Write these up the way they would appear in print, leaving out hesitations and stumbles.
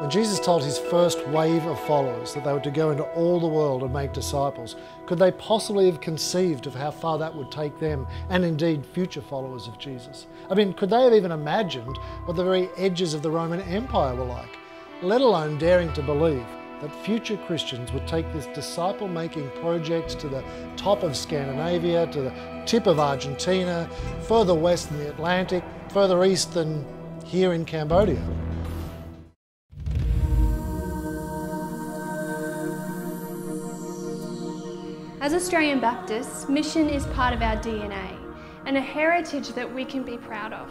When Jesus told his first wave of followers that they were to go into all the world and make disciples, could they possibly have conceived of how far that would take them and indeed future followers of Jesus? I mean, could they have even imagined what the very edges of the Roman Empire were like, let alone daring to believe that future Christians would take this disciple-making project to the top of Scandinavia, to the tip of Argentina, further west than the Atlantic, further east than here in Cambodia? As Australian Baptists, mission is part of our DNA and a heritage that we can be proud of.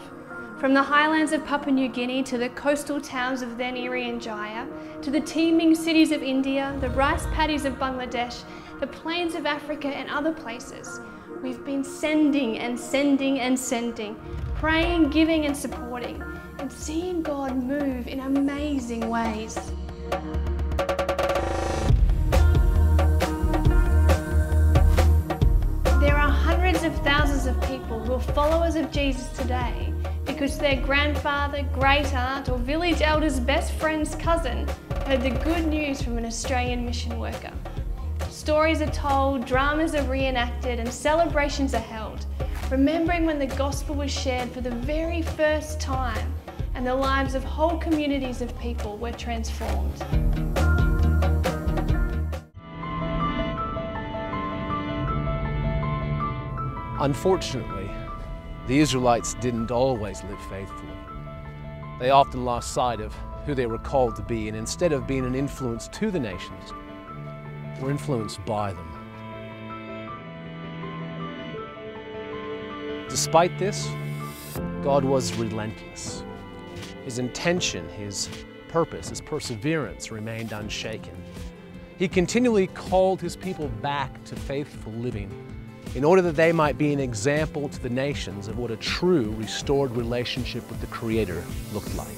From the highlands of Papua New Guinea to the coastal towns of then Irian Jaya, to the teeming cities of India, the rice paddies of Bangladesh, the plains of Africa and other places, we've been sending and sending and sending, praying, giving and supporting, and seeing God move in amazing ways. There are hundreds of thousands of people who are followers of Jesus today because their grandfather, great aunt or village elder's best friend's cousin heard the good news from an Australian mission worker. Stories are told, dramas are reenacted and celebrations are held, remembering when the gospel was shared for the very first time and the lives of whole communities of people were transformed. Unfortunately, the Israelites didn't always live faithfully. They often lost sight of who they were called to be, and instead of being an influence to the nations, were influenced by them. Despite this, God was relentless. His intention, his purpose, his perseverance remained unshaken. He continually called his people back to faithful living in order that they might be an example to the nations of what a true restored relationship with the Creator looked like.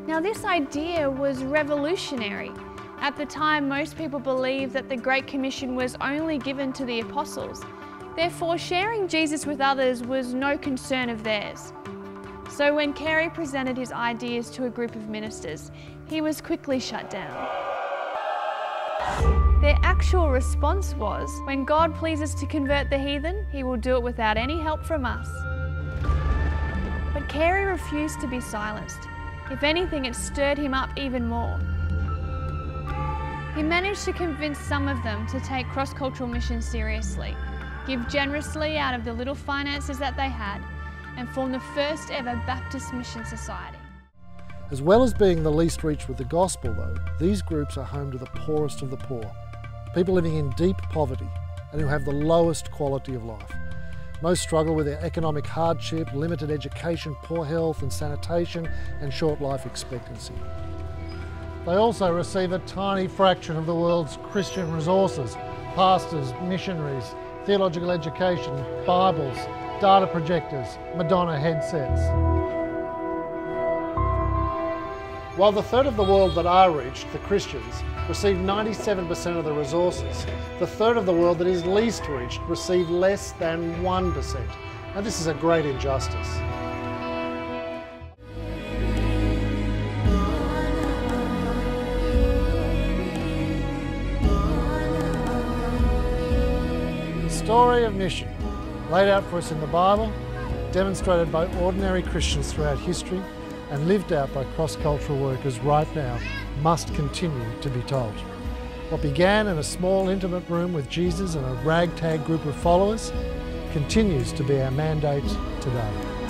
Now this idea was revolutionary. At the time, most people believed that the Great Commission was only given to the apostles. Therefore, sharing Jesus with others was no concern of theirs. So when Carey presented his ideas to a group of ministers, he was quickly shut down. Their actual response was, when God pleases to convert the heathen, he will do it without any help from us. But Carey refused to be silenced. If anything, it stirred him up even more. He managed to convince some of them to take cross-cultural mission seriously, give generously out of the little finances that they had, and form the first ever Baptist Mission Society. As well as being the least reached with the gospel, though, these groups are home to the poorest of the poor, people living in deep poverty and who have the lowest quality of life. Most struggle with their economic hardship, limited education, poor health and sanitation, and short life expectancy. They also receive a tiny fraction of the world's Christian resources: pastors, missionaries, theological education, Bibles, data projectors, Madonna headsets. While the third of the world that are reached, the Christians, receive 97% of the resources, the third of the world that is least reached receive less than 1%. Now this is a great injustice. The story of mission, laid out for us in the Bible, demonstrated by ordinary Christians throughout history, and lived out by cross-cultural workers right now, must continue to be told. What began in a small, intimate room with Jesus and a ragtag group of followers continues to be our mandate today.